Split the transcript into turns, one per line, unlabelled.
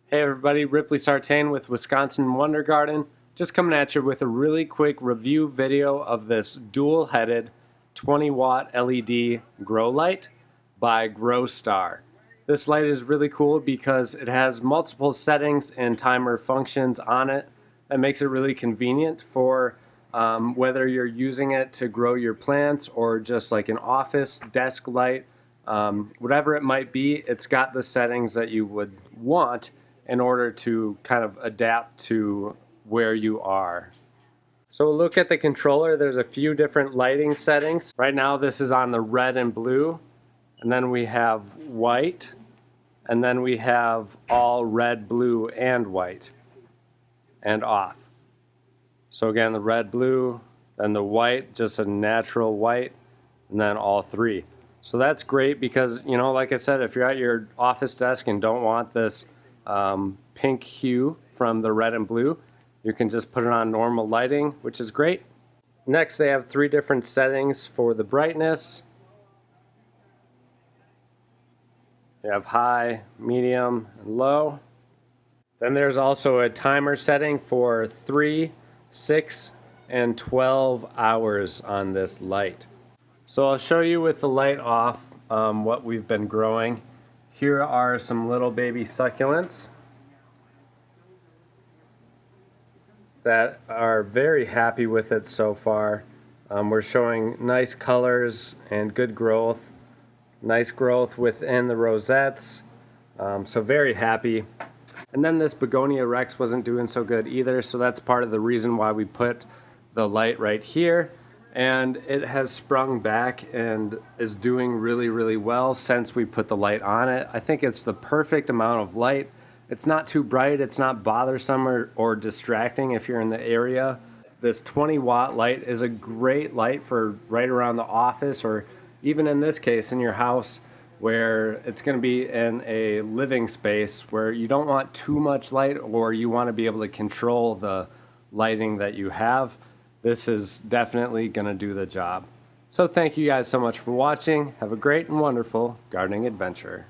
Hey everybody, Ripley Sartain with Wisconsin Wonder Garden. Just coming at you with a really quick review video of this dual-headed 20-watt LED grow light by Growstar. This light is really cool because it has multiple settings and timer functions on it. That makes it really convenient for whether you're using it to grow your plants or just like an office desk light. Whatever it might be, it's got the settings that you would want in order to kind of adapt to where you are. So we'll look at the controller. There's a few different lighting settings. Right now this is on the red and blue, and then we have white, and then we have all red, blue, and white, and off. So again, the red, blue, then the white, just a natural white, and then all three. So that's great because, you know, like I said, if you're at your office desk and don't want this pink hue from the red and blue, you can just put it on normal lighting, which is great. Next, they have three different settings for the brightness. You have high, medium, and low. Then there's also a timer setting for 3, 6, and 12 hours on this light. So I'll show you with the light off what we've been growing. Here are some little baby succulents that are very happy with it so far. We're showing nice colors and good growth. Nice growth within the rosettes. So very happy. And then this begonia rex wasn't doing so good either, so that's part of the reason why we put the light right here. And it has sprung back and is doing really, really well since we put the light on it. I think it's the perfect amount of light. It's not too bright, it's not bothersome or distracting if you're in the area. This 20-watt light is a great light for right around the office, or even in this case in your house where it's going to be in a living space where you don't want too much light or you want to be able to control the lighting that you have. This is definitely going to do the job. So thank you guys so much for watching. Have a great and wonderful gardening adventure.